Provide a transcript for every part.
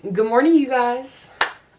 Good morning, you guys.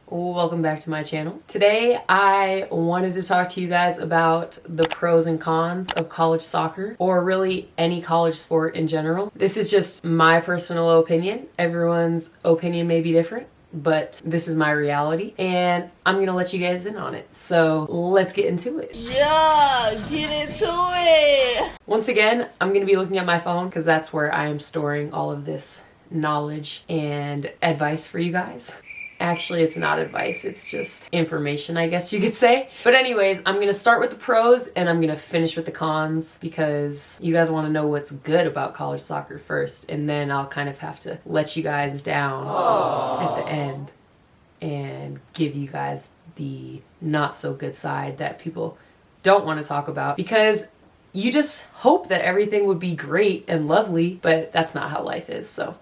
Welcome back to my channel. Today, I wanted to talk to you guys about the pros and cons of college soccer, or really any college sport in general. This is just my personal opinion. Everyone's opinion may be different, but this is my reality, and I'm gonna let you guys in on it. So let's get into it. Yeah, get into it. Once again, I'm gonna be looking at my phone because that's where I am storing all of this knowledge and advice for you guys. Actually, it's not advice, it's just information, I guess you could say. But anyways, I'm gonna start with the pros and I'm gonna finish with the cons because you guys wanna know what's good about college soccer first, and then I'll kind of have to let you guys down at the end and give you guys the not so good side that people don't wanna talk about, because you just hope that everything would be great and lovely, but that's not how life is. So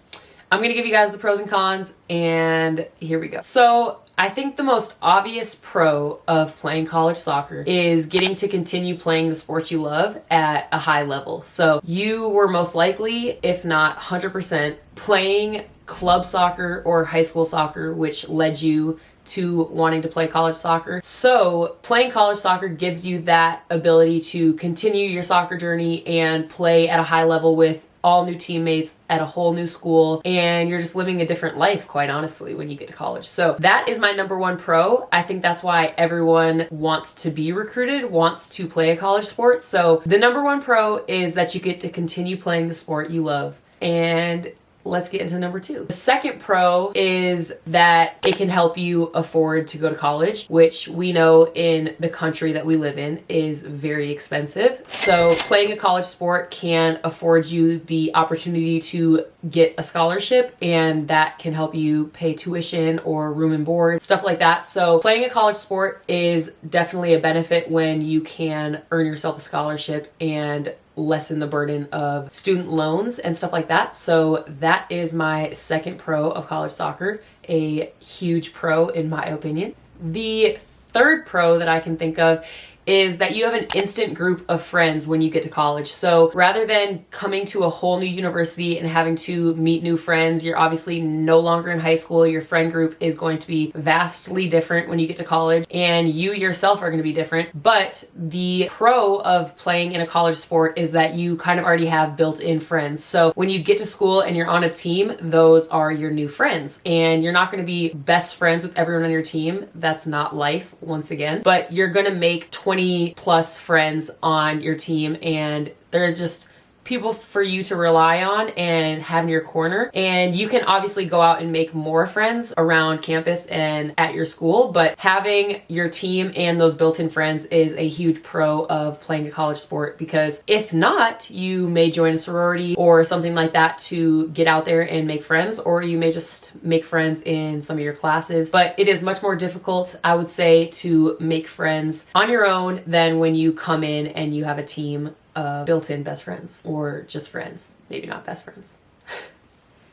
I'm gonna give you guys the pros and cons, and here we go. So I think the most obvious pro of playing college soccer is getting to continue playing the sport you love at a high level. So you were most likely, if not 100%, playing club soccer or high school soccer, which led you to wanting to play college soccer. So playing college soccer gives you that ability to continue your soccer journey and play at a high level with all new teammates at a whole new school, and you're just living a different life, quite honestly, when you get to college. So that is my number one pro. I think that's why everyone wants to be recruited, wants to play a college sport. So the number one pro is that you get to continue playing the sport you love. And let's get into number two. The second pro is that it can help you afford to go to college, which we know in the country that we live in is very expensive. So playing a college sport can afford you the opportunity to get a scholarship, and that can help you pay tuition or room and board, stuff like that. So playing a college sport is definitely a benefit when you can earn yourself a scholarship and lessen the burden of student loans and stuff like that. So that is my second pro of college soccer, a huge pro in my opinion. The third pro that I can think of is that you have an instant group of friends when you get to college. So rather than coming to a whole new university and having to meet new friends, you're obviously no longer in high school. Your friend group is going to be vastly different when you get to college, and you yourself are going to be different. But the pro of playing in a college sport is that you kind of already have built-in friends. So when you get to school and you're on a team, those are your new friends. And you're not going to be best friends with everyone on your team. That's not life, once again. But you're going to make 20 plus friends on your team, and they're just people for you to rely on and have in your corner. And you can obviously go out and make more friends around campus and at your school, but having your team and those built-in friends is a huge pro of playing a college sport, because if not, you may join a sorority or something like that to get out there and make friends, or you may just make friends in some of your classes. But it is much more difficult, I would say, to make friends on your own than when you come in and you have a team built-in best friends, or just friends, maybe not best friends.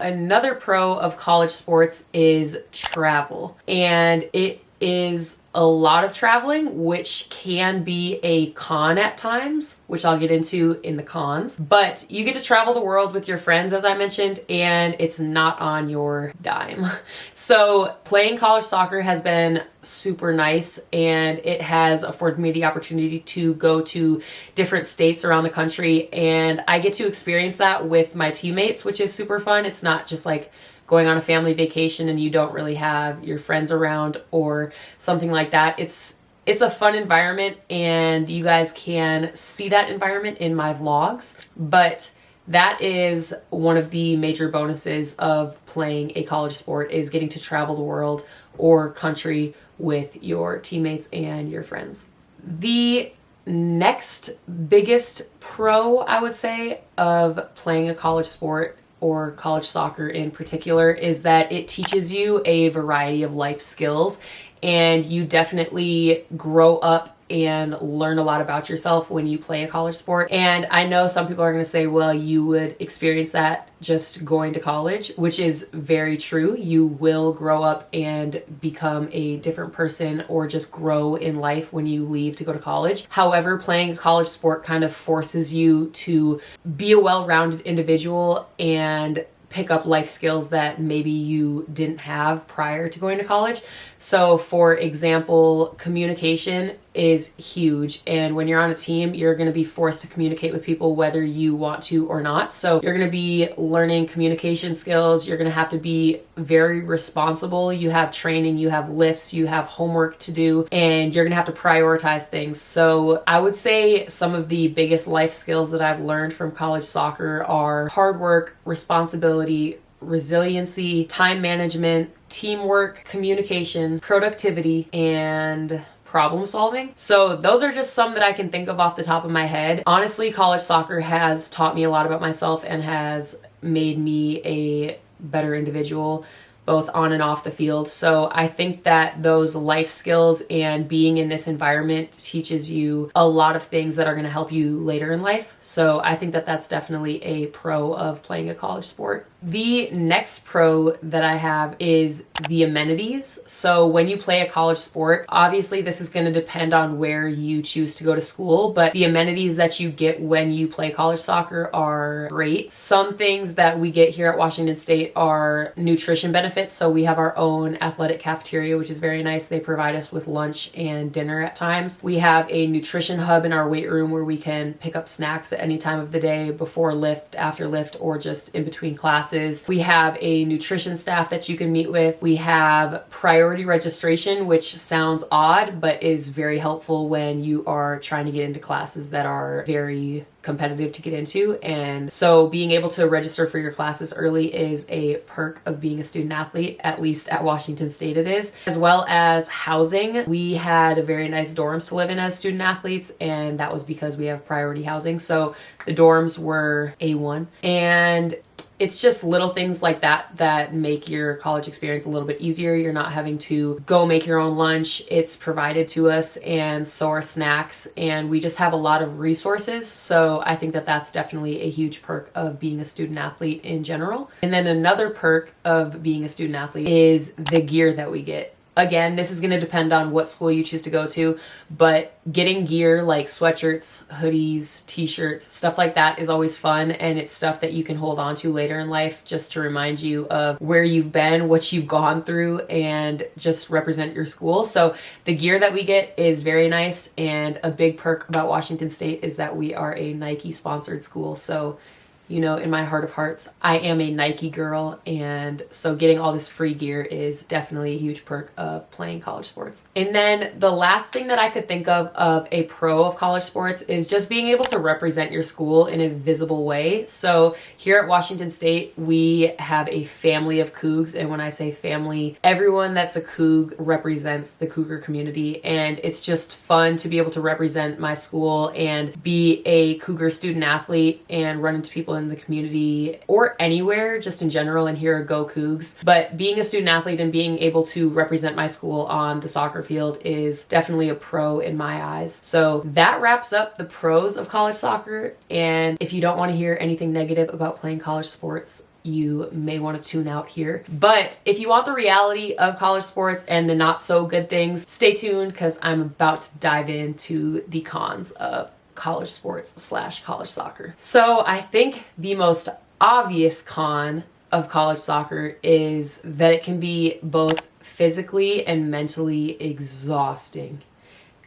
Another pro of college sports is travel, and it is a lot of traveling, which can be a con at times, which I'll get into in the cons. But you get to travel the world with your friends, as I mentioned, and it's not on your dime. So playing college soccer has been super nice, and it has afforded me the opportunity to go to different states around the country, and I get to experience that with my teammates, which is super fun. It's not just like going on a family vacation and you don't really have your friends around or something like that. It's a fun environment, and you guys can see that environment in my vlogs. But that is one of the major bonuses of playing a college sport, is getting to travel the world or country with your teammates and your friends. The next biggest pro, I would say, of playing a college sport, or college soccer in particular, is that it teaches you a variety of life skills, and you definitely grow up and learn a lot about yourself when you play a college sport. And I know some people are going to say, well, you would experience that just going to college, which is very true. You will grow up and become a different person, or just grow in life when you leave to go to college. However, playing a college sport kind of forces you to be a well-rounded individual and pick up life skills that maybe you didn't have prior to going to college. So for example, communication is huge. And when you're on a team, you're going to be forced to communicate with people whether you want to or not. So you're going to be learning communication skills. You're going to have to be very responsible. You have training, you have lifts, you have homework to do, and you're going to have to prioritize things. So I would say some of the biggest life skills that I've learned from college soccer are hard work, responsibility, resiliency, time management, teamwork, communication, productivity, and problem solving. So those are just some that I can think of off the top of my head. Honestly, college soccer has taught me a lot about myself and has made me a better individual, both on and off the field. So I think that those life skills and being in this environment teaches you a lot of things that are going to help you later in life. So I think that that's definitely a pro of playing a college sport. The next pro that I have is the amenities. So when you play a college sport, obviously this is going to depend on where you choose to go to school, but the amenities that you get when you play college soccer are great. Some things that we get here at Washington State are nutrition benefits. So we have our own athletic cafeteria, which is very nice. They provide us with lunch and dinner at times. We have a nutrition hub in our weight room where we can pick up snacks at any time of the day, before lift, after lift, or just in between classes. We have a nutrition staff that you can meet with. We have priority registration, which sounds odd, but is very helpful when you are trying to get into classes that are very competitive to get into. And so being able to register for your classes early is a perk of being a student athlete, at least at Washington State it is. As well as housing. We had very nice dorms to live in as student athletes, and that was because we have priority housing. So the dorms were A1. And it's just little things like that that make your college experience a little bit easier. You're not having to go make your own lunch. It's provided to us, and so are snacks, and we just have a lot of resources. So I think that that's definitely a huge perk of being a student athlete in general. And then another perk of being a student athlete is the gear that we get. Again, this is going to depend on what school you choose to go to, but getting gear like sweatshirts, hoodies, t-shirts, stuff like that is always fun, and it's stuff that you can hold on to later in life just to remind you of where you've been, what you've gone through, and just represent your school. So the gear that we get is very nice, and a big perk about Washington State is that we are a Nike sponsored school. So you know, in my heart of hearts, I am a Nike girl, and so getting all this free gear is definitely a huge perk of playing college sports. And then the last thing that I could think of a pro of college sports is just being able to represent your school in a visible way. So here at Washington State, we have a family of Cougs, and when I say family, everyone that's a Coug represents the Cougar community, and it's just fun to be able to represent my school and be a Cougar student athlete and run into people in the community or anywhere just in general and hear Go Cougs. But being a student athlete and being able to represent my school on the soccer field is definitely a pro in my eyes. So that wraps up the pros of college soccer. And if you don't want to hear anything negative about playing college sports, you may want to tune out here. But if you want the reality of college sports and the not so good things, stay tuned, because I'm about to dive into the cons of college sports / college soccer. So I think the most obvious con of college soccer is that it can be both physically and mentally exhausting.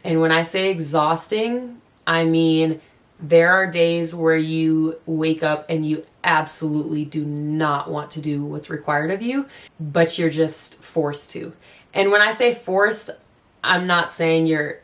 And when I say exhausting, I mean there are days where you wake up and you absolutely do not want to do what's required of you, but you're just forced to. And when I say forced, I'm not saying you're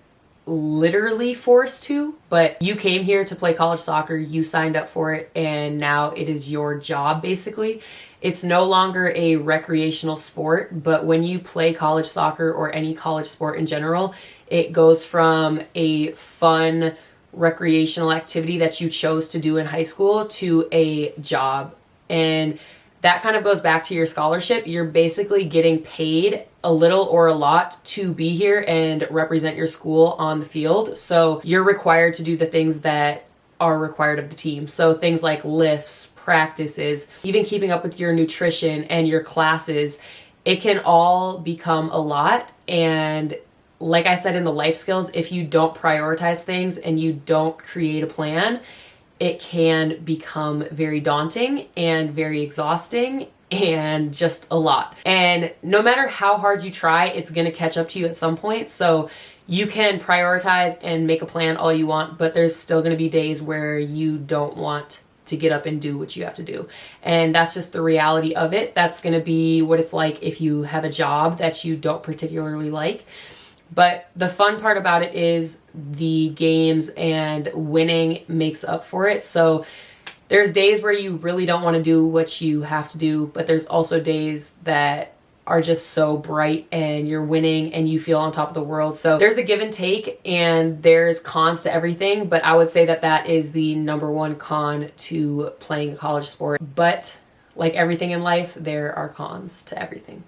literally forced to, but you came here to play college soccer, you signed up for it, and now it is your job basically. It's no longer a recreational sport, but when you play college soccer or any college sport in general, it goes from a fun recreational activity that you chose to do in high school to a job. And that kind of goes back to your scholarship. You're basically getting paid a little or a lot to be here and represent your school on the field. So you're required to do the things that are required of the team. So things like lifts, practices, even keeping up with your nutrition and your classes, it can all become a lot. And like I said in the life skills, if you don't prioritize things and you don't create a plan, it can become very daunting and very exhausting and just a lot. And no matter how hard you try, it's going to catch up to you at some point. So you can prioritize and make a plan all you want, but there's still going to be days where you don't want to get up and do what you have to do. And that's just the reality of it. That's going to be what it's like if you have a job that you don't particularly like. But the fun part about it is the games, and winning makes up for it. So there's days where you really don't want to do what you have to do, but there's also days that are just so bright and you're winning and you feel on top of the world. So there's a give and take, and there's cons to everything, but I would say that that is the number one con to playing a college sport. But like everything in life, there are cons to everything.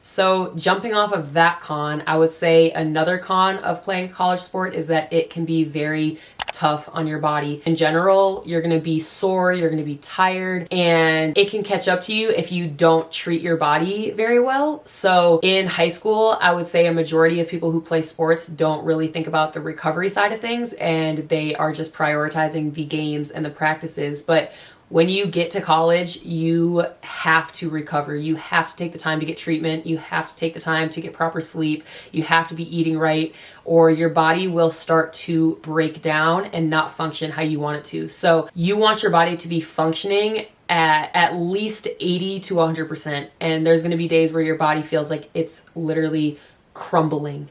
So jumping off of that con, I would say another con of playing a college sport is that it can be very tough on your body. In general, you're going to be sore, you're going to be tired, and it can catch up to you if you don't treat your body very well. So in high school, I would say a majority of people who play sports don't really think about the recovery side of things, and they are just prioritizing the games and the practices. But when you get to college, you have to recover. You have to take the time to get treatment. You have to take the time to get proper sleep. You have to be eating right, or your body will start to break down and not function how you want it to. So you want your body to be functioning at least 80 to 100%. And there's going to be days where your body feels like it's literally crumbling.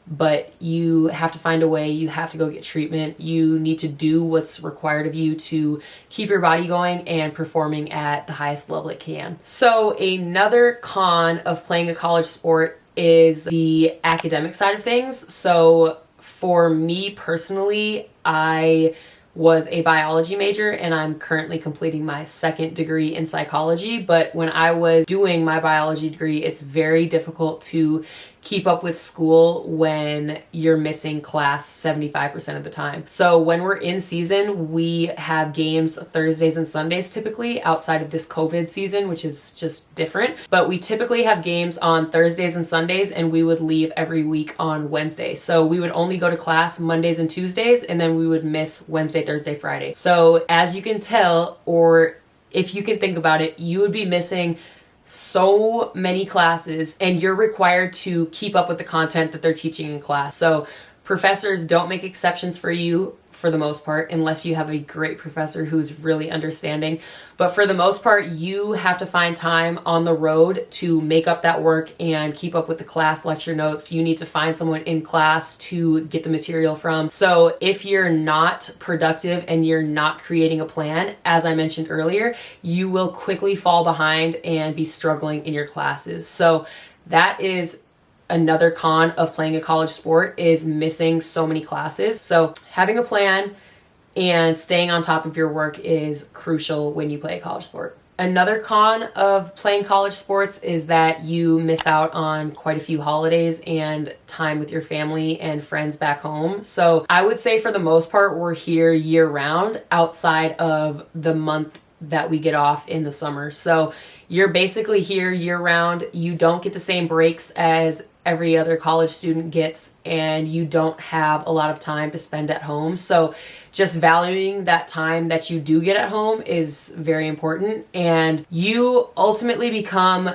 But you have to find a way, you have to go get treatment, you need to do what's required of you to keep your body going and performing at the highest level it can. So another con of playing a college sport is the academic side of things. So for me personally, I was a biology major and I'm currently completing my second degree in psychology. But when I was doing my biology degree, it's very difficult to keep up with school when you're missing class 75% of the time. So when we're in season, we have games Thursdays and Sundays typically, outside of this COVID season, which is just different. But we typically have games on Thursdays and Sundays, and we would leave every week on Wednesday. So we would only go to class Mondays and Tuesdays, and then we would miss Wednesday, Thursday, Friday. So as you can tell, or if you can think about it, you would be missing so many classes, and you're required to keep up with the content that they're teaching in class. So professors don't make exceptions for you for the most part, unless you have a great professor who's really understanding. But for the most part, you have to find time on the road to make up that work and keep up with the class lecture notes. You need to find someone in class to get the material from. So if you're not productive and you're not creating a plan, as I mentioned earlier, you will quickly fall behind and be struggling in your classes. So that is another con of playing a college sport, is missing so many classes. So having a plan and staying on top of your work is crucial when you play a college sport. Another con of playing college sports is that you miss out on quite a few holidays and time with your family and friends back home. So I would say for the most part, we're here year round outside of the month that we get off in the summer. So you're basically here year round. You don't get the same breaks as every other college student gets, and you don't have a lot of time to spend at home. So just valuing that time that you do get at home is very important. And you ultimately become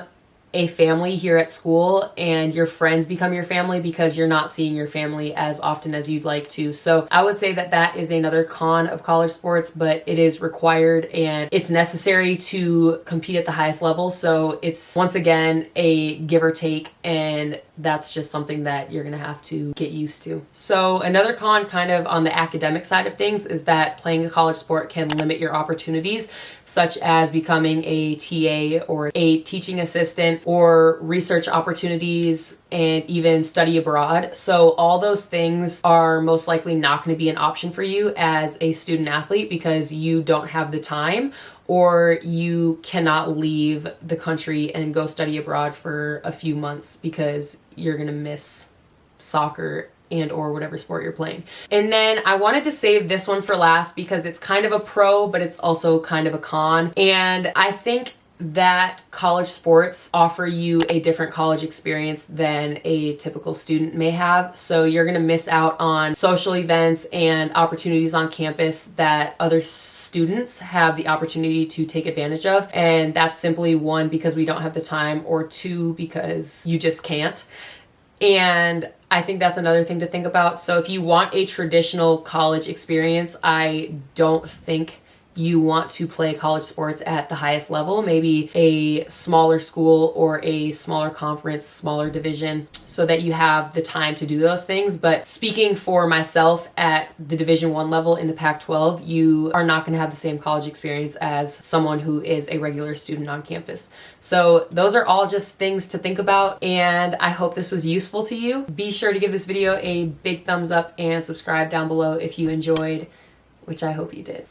a family here at school, and your friends become your family because you're not seeing your family as often as you'd like to. So I would say that that is another con of college sports, but it is required and it's necessary to compete at the highest level. So it's once again a give or take, and that's just something that you're gonna have to get used to. So another con kind of on the academic side of things is that playing a college sport can limit your opportunities, such as becoming a TA or a teaching assistant, or research opportunities, and even study abroad. So all those things are most likely not going to be an option for you as a student athlete because you don't have the time, or you cannot leave the country and go study abroad for a few months because you're going to miss soccer and or whatever sport you're playing. And then I wanted to save this one for last because it's kind of a pro, but it's also kind of a con. And I think that college sports offer you a different college experience than a typical student may have. So you're going to miss out on social events and opportunities on campus that other students have the opportunity to take advantage of. And that's simply one, because we don't have the time, or two, because you just can't. And I think that's another thing to think about. So if you want a traditional college experience, I don't think you want to play college sports at the highest level, maybe a smaller school or a smaller conference, smaller division, so that you have the time to do those things. But speaking for myself, at the Division I level in the Pac-12, you are not going to have the same college experience as someone who is a regular student on campus. So those are all just things to think about, and I hope this was useful to you. Be sure to give this video a big thumbs up and subscribe down below if you enjoyed, which I hope you did.